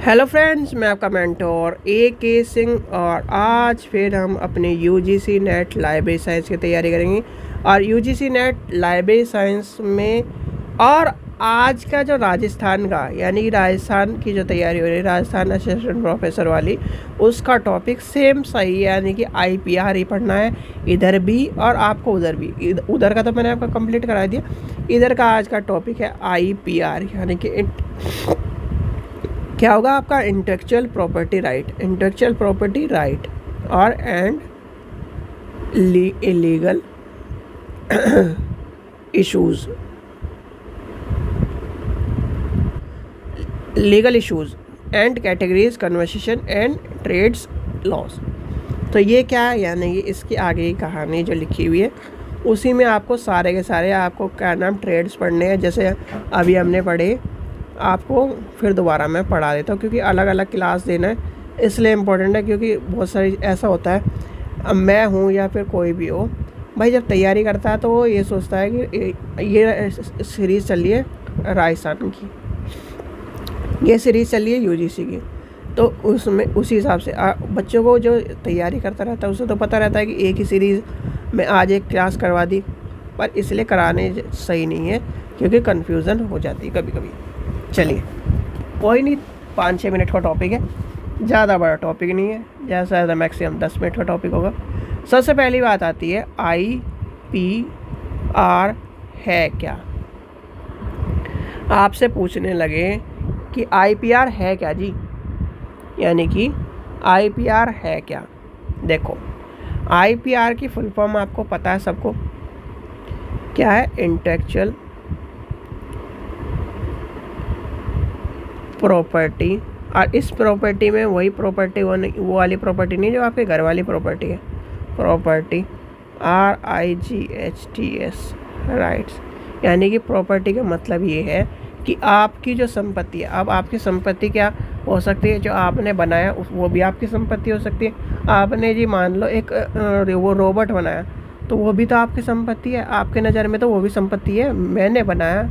Hello friends, मैं आपका mentor के सिंह और आज फिर हम अपने यूजीसी नेट लाइब्रेरी साइंस की तैयारी करेंगे। और यूजीसी नेट लाइब्रेरी साइंस में और आज का जो राजस्थान का यानी राजस्थान की जो तैयारी हो रही है, राजस्थान असिस्टेंट प्रोफेसर वाली, उसका टॉपिक सेम सही है, यानी कि आईपीआर ही पढ़ना है इधर भी और आपको उधर भी। उधर का तो मैंने आपका कंप्लीट करा दिया, इधर का आज का टॉपिक है आईपीआर, यानी कि क्या होगा आपका इंटेलेक्चुअल प्रॉपर्टी राइट और and illegal issues and categories conversation and trades laws. तो ये क्या है, यानी इसकी आगे की कहानी जो लिखी हुई है उसी में आपको सारे के सारे आपको क्या नाम ट्रेड्स पढ़ने हैं। जैसे अभी हमने पढ़े, आपको फिर दोबारा मैं पढ़ा देता हूँ क्योंकि अलग अलग क्लास देना है, इसलिए इम्पोर्टेंट है। क्योंकि बहुत सारी ऐसा होता है, अब मैं हूँ या फिर कोई भी हो भाई, जब तैयारी करता है तो वो ये सोचता है कि ये सीरीज़ चल रही है राजस्थान की, ये सीरीज़ चल रही है यूजीसी की, तो उसमें उसी हिसाब से बच्चों को जो तैयारी करता रहता है उसे तो पता रहता है कि एक ही सीरीज़ में आज एक क्लास करवा दी, पर इसलिए कराने सही नहीं है क्योंकि कन्फ्यूज़न हो जाती है कभी कभी। चलिए कोई नहीं, 5-6 मिनट का टॉपिक है, ज़्यादा बड़ा टॉपिक नहीं है, ज़्यादा से ज़्यादा मैक्सिमम 10 मिनट का टॉपिक होगा। सबसे पहली बात आती है आईपीआर है क्या। आपसे पूछने लगे कि आईपीआर है क्या जी, यानी कि आईपीआर है क्या। देखो, आईपीआर की फुल फॉर्म आपको पता है सबको, क्या है? Intellectual property. और इस प्रॉपर्टी में वही प्रॉपर्टी वो वाली प्रॉपर्टी नहीं जो आपके घर वाली प्रॉपर्टी है, प्रॉपर्टी RIGHTS राइट्स। यानी कि प्रॉपर्टी का मतलब ये है कि आपकी जो संपत्ति है, अब आपकी संपत्ति क्या हो सकती है, जो आपने बनाया वो भी आपकी संपत्ति हो सकती है। आपने जी मान लो एक वो रोबोट बनाया तो वो भी तो आपकी संपत्ति है, आपके नज़र में तो वो भी संपत्ति है। मैंने बनाया,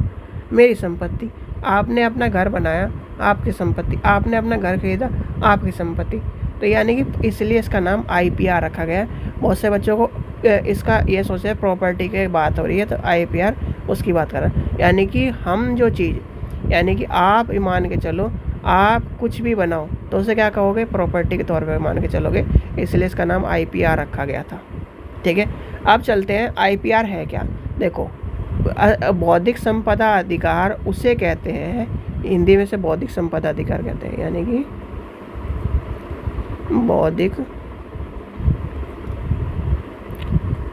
मेरी संपत्ति। आपने अपना घर बनाया, आपकी संपत्ति। आपने अपना घर खरीदा, आपकी संपत्ति। तो यानी कि इसलिए इसका नाम आईपीआर रखा गया है। बहुत से बच्चों को इसका ये सोचे प्रॉपर्टी की बात हो रही है तो आईपीआर उसकी बात कर रहा है। यानी कि हम जो चीज़, यानी कि आप मान के चलो आप कुछ भी बनाओ तो उसे क्या कहोगे, प्रॉपर्टी के तौर पे मान के चलोगे, इसलिए इसका नाम आईपीआर रखा गया था। ठीक है, अब चलते हैं आईपीआर है क्या। देखो, बौद्धिक संपदा अधिकार उसे कहते हैं, हिंदी में से बौद्धिक संपदा अधिकार कहते हैं, यानी कि बौद्धिक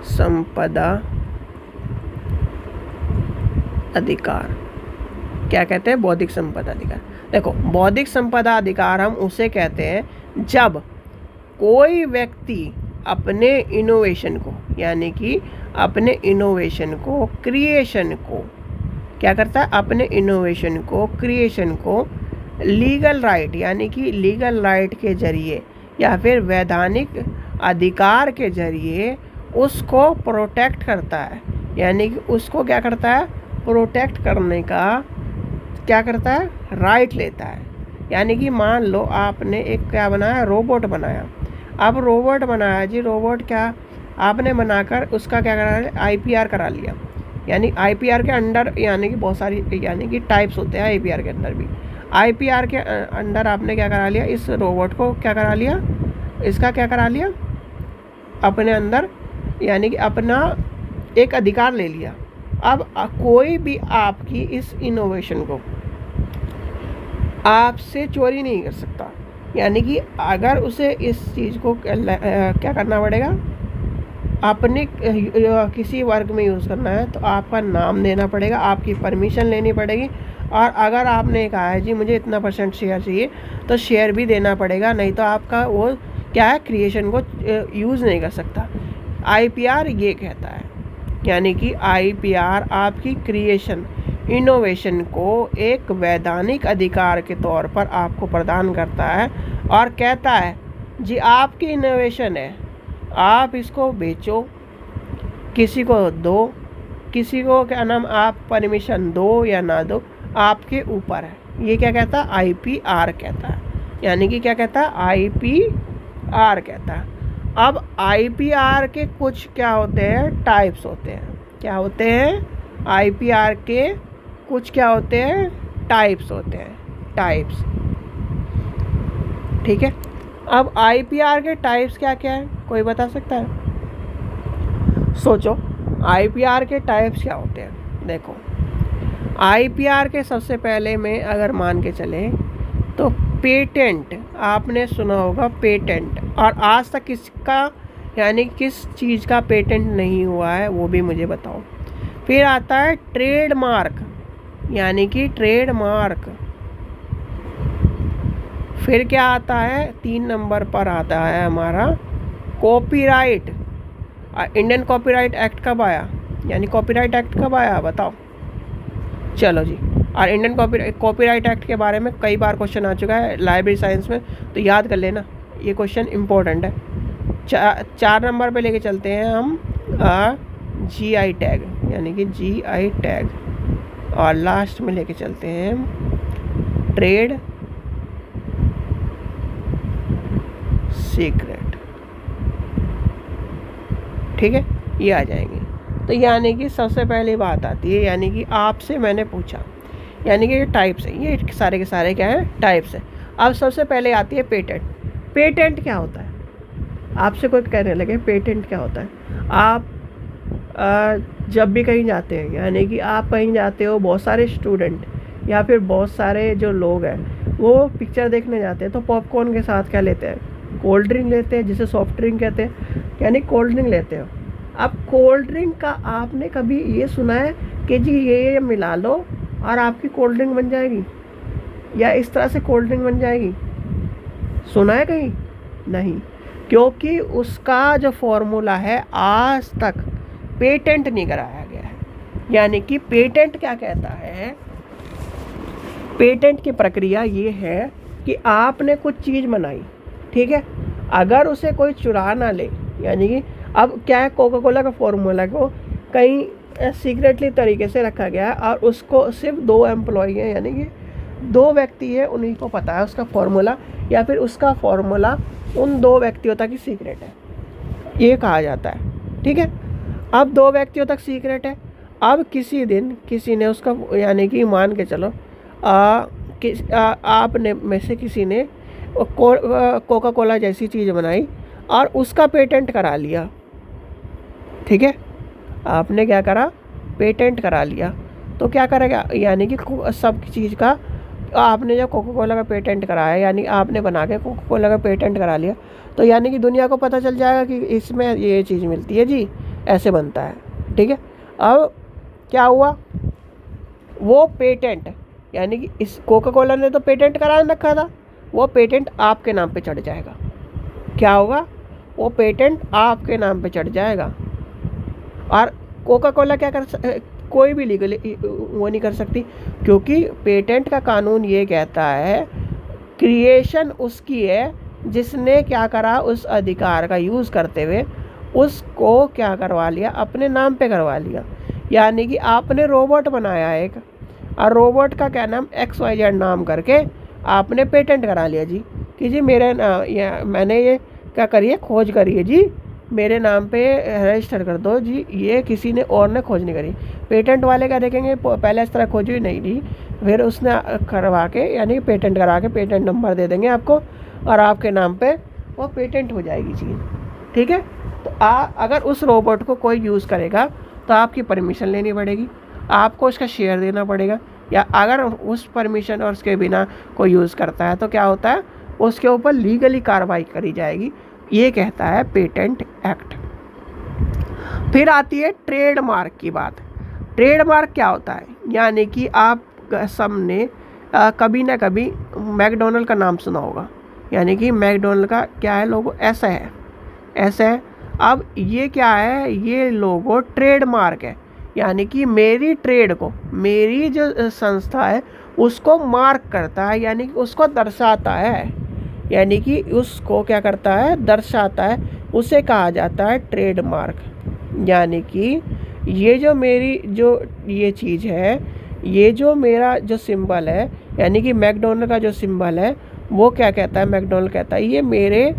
संपदा अधिकार। क्या कहते हैं? बौद्धिक संपदा अधिकार। देखो, बौद्धिक संपदा अधिकार हम उसे कहते हैं जब कोई व्यक्ति अपने इनोवेशन को, यानी कि अपने इनोवेशन को, क्रिएशन को क्या करता है, अपने इनोवेशन को, क्रिएशन को लीगल राइट, यानी कि लीगल राइट के जरिए या फिर वैधानिक अधिकार के जरिए उसको प्रोटेक्ट करता है। यानी कि उसको क्या करता है, प्रोटेक्ट करने का क्या करता है, राइट लेता है। यानी कि मान लो आपने एक क्या बनाया, रोबोट बनाया। अब रोबोट बनाया जी, रोबोट क्या आपने बनाकर उसका क्या करा, आईपीआर करा लिया। यानी आईपीआर के अंडर, यानी कि बहुत सारी यानी कि टाइप्स होते हैं आईपीआर के अंदर भी। आईपीआर के अंडर आपने क्या करा लिया, इस रोबोट को क्या करा लिया, इसका क्या करा लिया अपने अंदर, यानी कि अपना एक अधिकार ले लिया। अब कोई भी आपकी इस इनोवेशन को आपसे चोरी नहीं कर सकता। यानी कि अगर उसे इस चीज़ को क्या करना पड़ेगा, अपने किसी वर्क में यूज़ करना है तो आपका नाम देना पड़ेगा, आपकी परमिशन लेनी पड़ेगी। और अगर आपने कहा है जी मुझे इतना % शेयर चाहिए तो शेयर भी देना पड़ेगा, नहीं तो आपका वो क्या है, क्रिएशन को यूज़ नहीं कर सकता। आईपीआर ये कहता है, यानी कि आईपीआर आपकी क्रिएशन, इनोवेशन को एक वैधानिक अधिकार के तौर पर आपको प्रदान करता है और कहता है जी आपकी इनोवेशन है, आप इसको बेचो, किसी को दो, किसी को क्या नाम आप परमिशन दो या ना दो, आपके ऊपर है। ये क्या कहता है, आईपीआर कहता है। यानी कि क्या कहता है, IPR कहता है। अब IPR के कुछ क्या होते हैं, टाइप्स होते हैं। क्या होते हैं, IPR के कुछ क्या होते हैं, टाइप्स होते हैं, टाइप्स। ठीक है। अब IPR के टाइप्स क्या क्या है, कोई बता सकता है? सोचो, IPR के टाइप्स क्या होते हैं। देखो, IPR के सबसे पहले में अगर मान के चले तो पेटेंट, आपने सुना होगा पेटेंट, और आज तक किसका यानी किस चीज़ का पेटेंट नहीं हुआ है वो भी मुझे बताओ। फिर आता है ट्रेडमार्क, यानी कि ट्रेडमार्क। फिर क्या आता है, 3 नंबर पर आता है हमारा कॉपीराइट। इंडियन कॉपीराइट एक्ट कब आया, यानी कॉपीराइट एक्ट कब आया बताओ। चलो जी, और इंडियन कॉपीराइट एक्ट के बारे में कई बार क्वेश्चन आ चुका है लाइब्रेरी साइंस में, तो याद कर लेना, ये क्वेश्चन इम्पोर्टेंट है। 4 नंबर पे लेके चलते हैं हम GI टैग, यानी कि GI टैग, और लास्ट में लेके चलते हैं हम ट्रेड सीक्रेट। ठीक है, ये आ जाएंगे। तो यानी कि सबसे पहली बात आती है, यानी कि आपसे मैंने पूछा, यानी कि ये टाइप्स है, ये सारे के सारे क्या है, टाइप्स है। अब सबसे पहले आती है पेटेंट। पेटेंट क्या होता है, आपसे कोई कहने लगे पेटेंट क्या होता है। आप जब भी कहीं जाते हैं, यानी कि आप कहीं जाते हो, बहुत सारे स्टूडेंट या फिर बहुत सारे जो लोग हैं वो पिक्चर देखने जाते हैं, तो पॉपकॉर्न के साथ क्या लेते हैं, कोल्ड ड्रिंक लेते हैं, जिसे सॉफ्ट ड्रिंक कहते हैं, यानी कोल्ड ड्रिंक लेते हो। अब कोल्ड ड्रिंक का आपने कभी ये सुना है कि जी ये मिला लो और आपकी कोल्ड ड्रिंक बन जाएगी, या इस तरह से कोल्ड ड्रिंक बन जाएगी, सुना है कहीं? नहीं, क्योंकि उसका जो फॉर्मूला है आज तक पेटेंट नहीं कराया गया है। यानी कि पेटेंट क्या कहता है, पेटेंट की प्रक्रिया ये है कि आपने कुछ चीज़ बनाई, ठीक है, अगर उसे कोई चुरा ना ले, यानी कि अब क्या है, कोका कोला का फॉर्मूला को कहीं सीक्रेटली तरीके से रखा गया है और उसको सिर्फ 2 एम्प्लॉई हैं, यानी कि 2 व्यक्ति हैं, उन्हीं को पता है उसका फॉर्मूला, या फिर उसका फॉर्मूला उन 2 व्यक्तियों तक ही सीक्रेट है, ये कहा जाता है। ठीक है, अब 2 व्यक्तियों तक सीक्रेट है। अब किसी दिन किसी ने उसका, यानी कि मान के चलो आपने में से किसी ने कोका कोला जैसी चीज़ बनाई और उसका पेटेंट करा लिया। ठीक है, आपने क्या करा, पेटेंट करा लिया, तो क्या करेगा, यानी कि सब चीज़ का आपने जब कोका कोला का पेटेंट कराया, यानी आपने बना के कोका कोला का पेटेंट करा लिया, तो यानी कि दुनिया को पता चल जाएगा कि इसमें ये चीज़ मिलती है जी, ऐसे बनता है। ठीक है, अब क्या हुआ, वो पेटेंट, यानी कि इस कोका कोला ने तो पेटेंट करा रखा था, वो पेटेंट आपके नाम पे चढ़ जाएगा। क्या होगा, वो पेटेंट आपके नाम पे चढ़ जाएगा। और कोका कोला क्या कोई भी लीगल वो नहीं कर सकती, क्योंकि पेटेंट का कानून ये कहता है क्रिएशन उसकी है जिसने क्या करा, उस अधिकार का यूज़ करते हुए उसको क्या करवा लिया, अपने नाम पे करवा लिया। यानी कि आपने रोबोट बनाया एक, और रोबोट का क्या नाम, XYZ नाम करके आपने पेटेंट करा लिया जी कि जी मेरे मैंने ये क्या करिए, खोज करिए जी, मेरे नाम पे रजिस्टर कर दो जी, ये किसी ने और ने खोज नहीं करी। पेटेंट वाले क्या देखेंगे, पहले इस तरह खोज हुई नहीं थी, फिर उसने करवा के, यानी पेटेंट करा के पेटेंट नंबर दे देंगे आपको, और आपके नाम पे वो पेटेंट हो जाएगी चीज़। ठीक है, तो अगर उस रोबोट को कोई यूज़ करेगा तो आपकी परमिशन लेनी पड़ेगी, आपको उसका शेयर देना पड़ेगा, या अगर उस परमिशन और उसके बिना कोई यूज़ करता है तो क्या होता है, उसके ऊपर लीगली कार्रवाई करी जाएगी। ये कहता है पेटेंट एक्ट। फिर आती है ट्रेडमार्क की बात। ट्रेडमार्क क्या होता है, यानी कि आप सबने कभी ना कभी मैकडोनल्ड का नाम सुना होगा, यानी कि मैकडोनल्ड का क्या है, लोगो ऐसा है, ऐसा है। अब ये क्या है, ये लोगो ट्रेडमार्क है, यानी कि मेरी ट्रेड को, मेरी जो संस्था है उसको मार्क करता है, यानी कि उसको दर्शाता है, यानी कि उसको क्या करता है, दर्शाता है, उसे कहा जाता है ट्रेडमार्क। यानी कि ये जो मेरी जो ये चीज़ है, ये जो मेरा जो सिंबल है, यानी कि मैकडोनल्ड का जो सिंबल है, वो क्या कहता है, मैकडॉनल्ड कहता है ये मेरे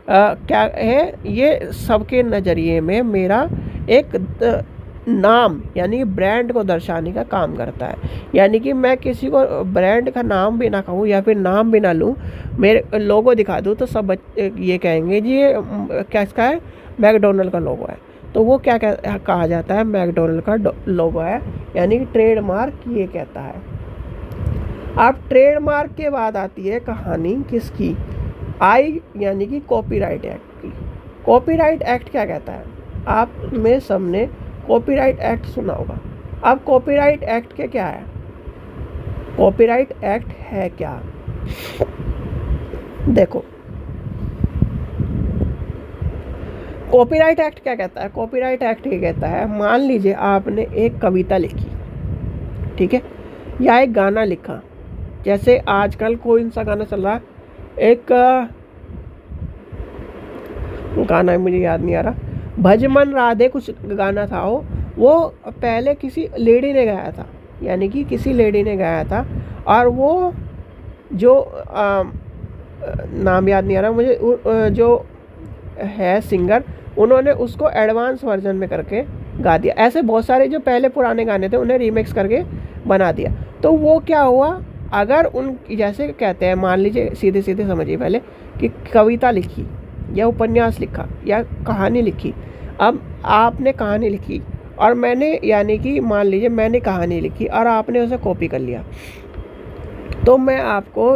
क्या है, ये सबके नज़रिए में मेरा एक नाम यानी ब्रांड को दर्शाने का काम करता है। यानी कि मैं किसी को ब्रांड का नाम भी ना कहूँ या फिर नाम भी ना लूँ, मेरे लोगो दिखा दूँ तो सब ये कहेंगे जी ये क्या इसका है, मैकडॉनल्ड का लोगो है। तो वो क्या कहा जाता है, मैकडॉनल्ड का लोगो है, यानी कि ट्रेडमार्क ये कहता है। अब ट्रेडमार्क के बाद आती है कहानी किसकी, यानी कि कॉपीराइट एक्ट की। कॉपीराइट एक्ट क्या कहता है, आप में सबने कॉपीराइट एक्ट सुना होगा। अब कॉपीराइट एक्ट के क्या है, कॉपीराइट एक्ट है क्या, देखो कॉपीराइट एक्ट क्या कहता है। कॉपीराइट एक्ट ये कहता है, मान लीजिए आपने एक कविता लिखी, ठीक है, या एक गाना लिखा, जैसे आजकल कोई सा गाना चल रहा है, एक गाना मुझे याद नहीं आ रहा, भजमन राधे कुछ गाना था, वो पहले किसी लेडी ने गाया था, यानी कि किसी लेडी ने गाया था, और वो जो नाम याद नहीं आ रहा मुझे, जो है सिंगर, उन्होंने उसको एडवांस वर्जन में करके गा दिया। ऐसे बहुत सारे जो पहले पुराने गाने थे उन्हें रीमिक्स करके बना दिया। तो वो क्या हुआ, अगर उन जैसे कहते हैं, मान लीजिए सीधे सीधे समझिए पहले कि कविता लिखी या उपन्यास लिखा या कहानी लिखी। अब आपने कहानी लिखी और मैंने, यानी कि मान लीजिए मैंने कहानी लिखी और आपने उसे कॉपी कर लिया, तो मैं आपको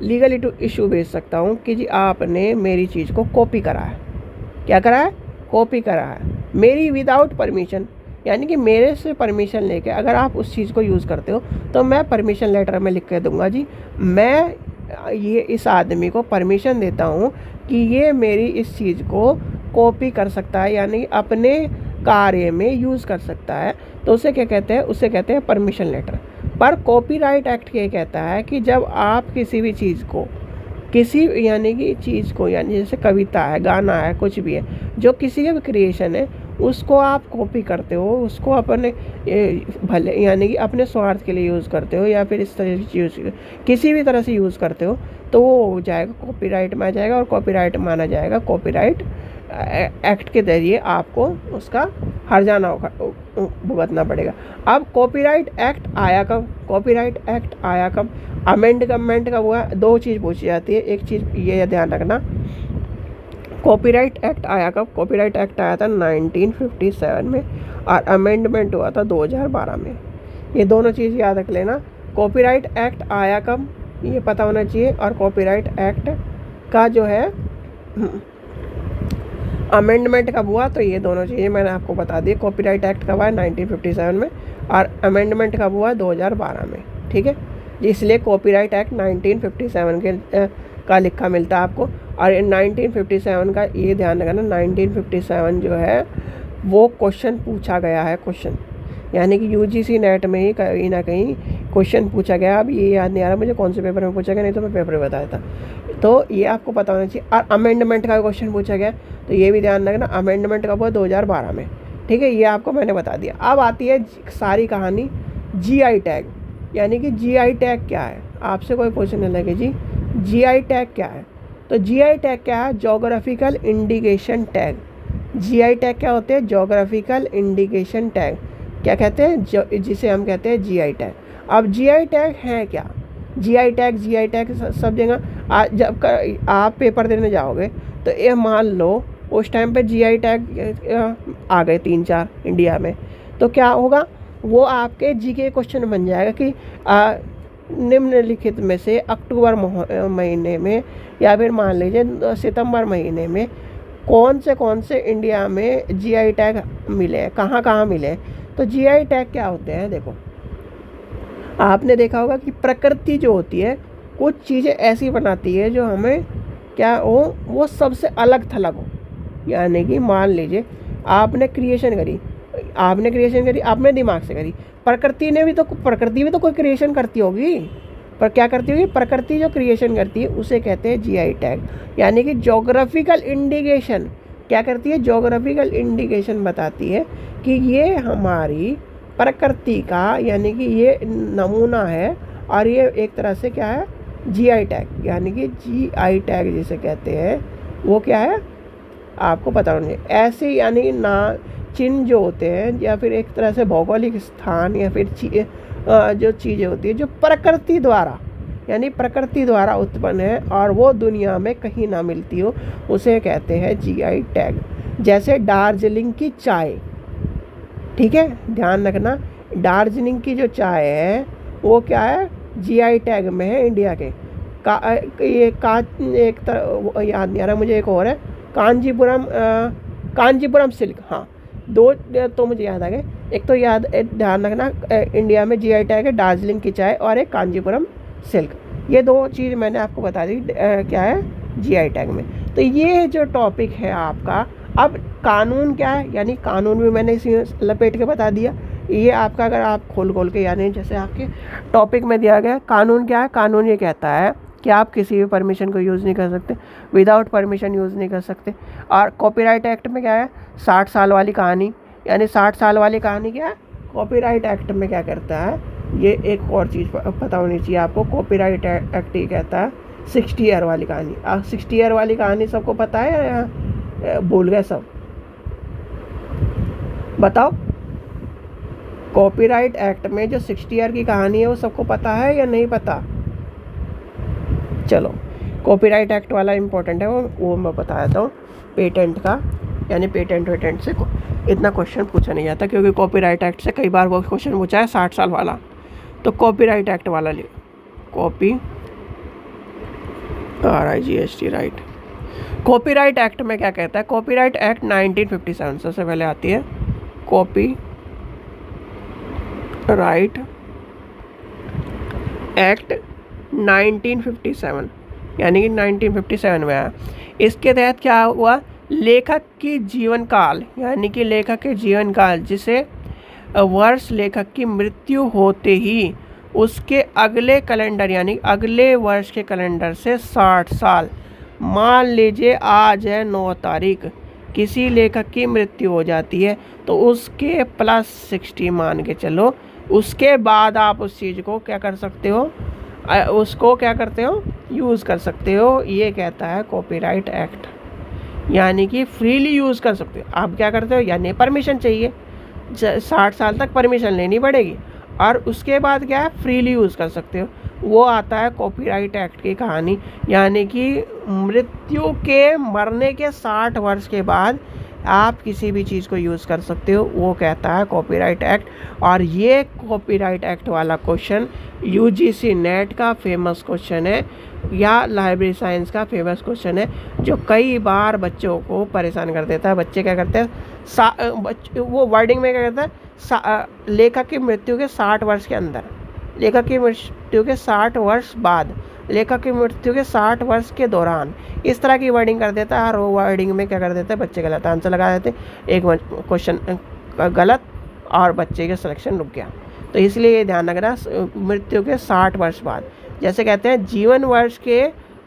लीगल इशू भेज सकता हूँ कि जी आपने मेरी चीज़ को कॉपी करा है। क्या करा है, कॉपी करा है मेरी विदाउट परमिशन, यानी कि मेरे से परमिशन लेके अगर आप उस चीज़ को यूज़ करते हो तो मैं परमिशन लेटर में लिख के दूंगा जी मैं ये इस आदमी को परमिशन देता हूँ कि ये मेरी इस चीज़ को कॉपी कर सकता है, यानी अपने कार्य में यूज़ कर सकता है। तो उसे क्या कहते हैं, उसे कहते हैं परमिशन लेटर। पर कॉपीराइट एक्ट ये कहता है कि जब आप किसी भी चीज़ को, किसी यानी कि चीज़ को, यानी जैसे कविता है, गाना है, कुछ भी है, जो किसी का भी क्रिएशन है, उसको आप कॉपी करते हो, उसको अपने भले यानी कि अपने स्वार्थ के लिए यूज़ करते हो या फिर इस तरह से यूज़ किसी भी तरह से यूज़ करते हो, तो वो हो जाएगा कॉपीराइट में आ जाएगा, और कॉपीराइट माना जाएगा। कॉपीराइट एक्ट के जरिए आपको उसका हर्जाना भुगतना पड़ेगा। अब कॉपीराइट एक्ट आया कब, कॉपीराइट एक्ट आया कब, अमेंडमेंट कब हुआ, दो चीज़ पूछी जाती है। एक चीज़ ये ध्यान रखना, कॉपीराइट एक्ट आया कब, कॉपीराइट एक्ट आया था 1957 में और अमेंडमेंट हुआ था 2012 में। ये दोनों चीज़ याद रख लेना। कॉपीराइट एक्ट आया कब ये पता होना चाहिए, और कॉपीराइट एक्ट का जो है अमेंडमेंट कब हुआ, तो ये दोनों चीज़ें मैंने आपको बता दी। कॉपीराइट एक्ट कब आया 1957 में, और अमेंडमेंट कब हुआ 2012 में, ठीक है। इसलिए कॉपीराइट एक्ट 1957 के का लिखा मिलता है आपको। और 1957 का ये ध्यान रखना, 1957 जो है वो क्वेश्चन पूछा गया है, क्वेश्चन यानी कि यूजीसी नेट में ही कहीं ना कहीं क्वेश्चन पूछा गया। अब ये याद नहीं आ रहा मुझे कौन से पेपर में पूछा गया, नहीं तो मैं पेपर में बताया था। तो ये आपको पता होना चाहिए। और अमेंडमेंट का क्वेश्चन पूछा गया, तो ये भी ध्यान रखना, अमेंडमेंट कब हुआ 2012 में, ठीक है। ये आपको मैंने बता दिया। अब आती है सारी कहानी जीआई टैग, यानी कि जीआई टैग क्या है। आपसे कोई पूछने लगे जी जीआई टैग क्या है, तो जीआई टैग क्या है, geographical indication tag. GI tag क्या होते हैं, जोग्राफिकल इंडिकेशन टैग, क्या कहते हैं, जिसे हम कहते हैं जीआई टैग। अब जीआई टैग है क्या, जीआई टैग सब जगह जब आप पेपर देने जाओगे तो ये मान लो उस टाइम पे जीआई टैग आ गए 3-4 इंडिया में, तो क्या होगा, वो आपके जीके क्वेश्चन बन जाएगा कि निम्नलिखित में से अक्टूबर महीने में या फिर मान लीजिए सितंबर महीने में कौन से इंडिया में जीआई टैग मिले हैं, कहाँ कहाँ मिले हैं। तो जीआई टैग क्या होते हैं, देखो आपने देखा होगा कि प्रकृति जो होती है कुछ चीज़ें ऐसी बनाती है जो हमें क्या हो, वो सबसे अलग थलग हो। यानी कि मान लीजिए आपने क्रिएशन करी आपने दिमाग से करी, प्रकृति भी तो कोई क्रिएशन करती होगी, पर क्या करती होगी, प्रकृति जो क्रिएशन करती है उसे कहते हैं जीआई टैग। यानी कि जोग्राफिकल इंडिकेशन क्या करती है, जोग्राफिकल इंडिकेशन बताती है कि ये हमारी प्रकृति का, यानी कि ये नमूना है और ये एक तरह से क्या है, GI टैग, यानी कि GI टैग जिसे कहते हैं वो क्या है आपको पता होना चाहिए। ऐसे यानी ना चिन्ह जो होते हैं या फिर एक तरह से भौगोलिक स्थान या फिर जो चीज़ें होती है जो प्रकृति द्वारा यानी प्रकृति द्वारा उत्पन्न है और वो दुनिया में कहीं ना मिलती हो, उसे कहते हैं GI टैग। जैसे दार्जिलिंग की चाय, ठीक है, ध्यान रखना, दार्जिलिंग की जो चाय है वो क्या है GI टैग में है इंडिया के। एक याद नहीं आ रहा मुझे, एक और है कांजीपुरम सिल्क, हाँ, दो तो मुझे याद आ गए। एक तो ध्यान रखना इंडिया में GI टैग है दार्जिलिंग की चाय और एक कांजीपुरम सिल्क, ये दो चीज़ मैंने आपको बता दी क्या है GI टैग में। तो ये जो टॉपिक है आपका, अब कानून क्या है, यानी कानून भी मैंने इसी लपेट के बता दिया। ये आपका अगर आप खोल के यानी जैसे आपके टॉपिक में दिया गया कानून क्या है, कानून ये कहता है कि आप किसी भी परमिशन को यूज़ नहीं कर सकते, विदाउट परमिशन यूज़ नहीं कर सकते। और कॉपीराइट एक्ट में क्या है 60 साल वाली कहानी, यानी 60 साल वाली कहानी क्या है कॉपीराइट एक्ट में क्या करता है, ये एक और चीज़ पता होनी चाहिए आपको। कॉपीराइट एक्ट ये कहता है 60 ईयर वाली कहानी। 60 ईयर वाली कहानी सबको पता है या भूल गए सब, बताओ। कॉपीराइट एक्ट में जो 60 ईयर की कहानी है वो सबको पता है या नहीं पता? चलो, कॉपीराइट एक्ट वाला इम्पोर्टेंट है, वो मैं बता देता हूँ। पेटेंट का यानी पेटेंट से इतना क्वेश्चन पूछा नहीं जाता, क्योंकि कॉपीराइट एक्ट से कई बार वो क्वेश्चन पूछा है 60 साल वाला। तो कॉपीराइट एक्ट वाला ले, copy RIGHT right. Copyright act में क्या कहता है, कॉपीराइट एक्ट 1957 सबसे पहले आती है कॉपी राइट एक्ट 1957, यानी कि 1957 में आया। इसके तहत क्या हुआ, लेखक की जीवन काल, यानी कि लेखक के जीवन काल जिसे वर्ष लेखक की मृत्यु होते ही उसके अगले कैलेंडर यानी अगले वर्ष के कैलेंडर से 60 साल, मान लीजिए आज है 9 तारीख, किसी लेखक की मृत्यु हो जाती है तो उसके +60 मान के चलो, उसके बाद आप उस चीज़ को क्या कर सकते हो, उसको क्या करते हो यूज़ कर सकते हो। ये कहता है कॉपीराइट एक्ट, यानी कि फ्रीली यूज़ कर सकते हो। आप क्या करते हो, यानी परमिशन चाहिए, 60 साल तक परमिशन लेनी पड़ेगी और उसके बाद क्या है फ्रीली यूज़ कर सकते हो। वो आता है कॉपीराइट एक्ट की कहानी, यानी कि मृत्यु के मरने के 60 वर्ष के बाद आप किसी भी चीज़ को यूज़ कर सकते हो, वो कहता है कॉपीराइट एक्ट। और ये कॉपीराइट एक्ट वाला क्वेश्चन UGC नेट का फेमस क्वेश्चन है या लाइब्रेरी साइंस का फेमस क्वेश्चन है, जो कई बार बच्चों को परेशान कर देता है। बच्चे क्या करते हैं, वो वर्डिंग में क्या करता है, लेखक की मृत्यु के 60 वर्ष के अंदर, लेखक की मृत्यु के 60 वर्ष बाद, लेखक की मृत्यु के 60 वर्ष के दौरान, इस तरह की वर्डिंग कर देता है। और वो वर्डिंग में क्या कर देते हैं, बच्चे गलत आंसर लगा देते हैं, एक क्वेश्चन गलत और बच्चे का सिलेक्शन रुक गया। तो इसलिए ये ध्यान रखना, मृत्यु के 60 वर्ष बाद, जैसे कहते हैं जीवन वर्ष के,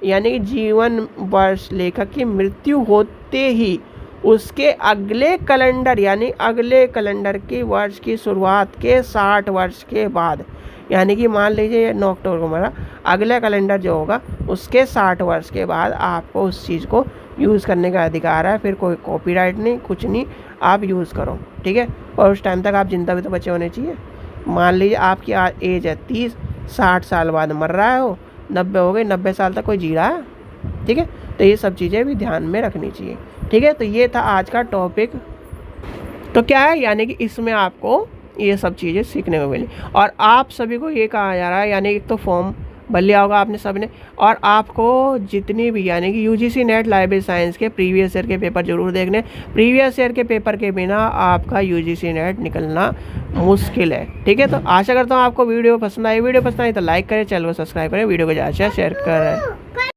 यानी जीवन वर्ष लेखक की मृत्यु होते ही उसके अगले कैलेंडर यानी अगले कैलेंडर की वर्ष की शुरुआत के 60 वर्ष के बाद, यानी कि मान लीजिए 9 अक्टूबर को मरा, अगला कैलेंडर जो होगा उसके 60 वर्ष के बाद आपको उस चीज़ को यूज़ करने का अधिकार है। फिर कोई कॉपीराइट नहीं, कुछ नहीं, आप यूज़ करो, ठीक है। और उस टाइम तक आप जिंदा भी तो बचे होने चाहिए। मान लीजिए आपकी एज है 30, 60 साल बाद मर रहा हो, 90 हो गई, 90 साल तक कोई जी रहा है, ठीक है। तो ये सब चीज़ें भी ध्यान में रखनी चाहिए, ठीक है। तो ये था आज का टॉपिक। तो क्या है, यानी कि इसमें आपको ये सब चीज़ें सीखने को मिली और आप सभी को ये कहा जा रहा है, यानी एक तो फॉर्म भर लिया होगा आपने सबने, और आपको जितनी भी यानी कि UGC नेट लाइब्रेरी साइंस के प्रीवियस ईयर के पेपर जरूर देखने। प्रीवियस ईयर के पेपर के बिना आपका UGC नेट निकलना मुश्किल है, ठीक है। तो आशा करता हूँ आपको वीडियो पसंद आई। वीडियो पसंद आई तो लाइक करें, चैनल को सब्सक्राइब करें, वीडियो को ज़्यादा शेयर करें।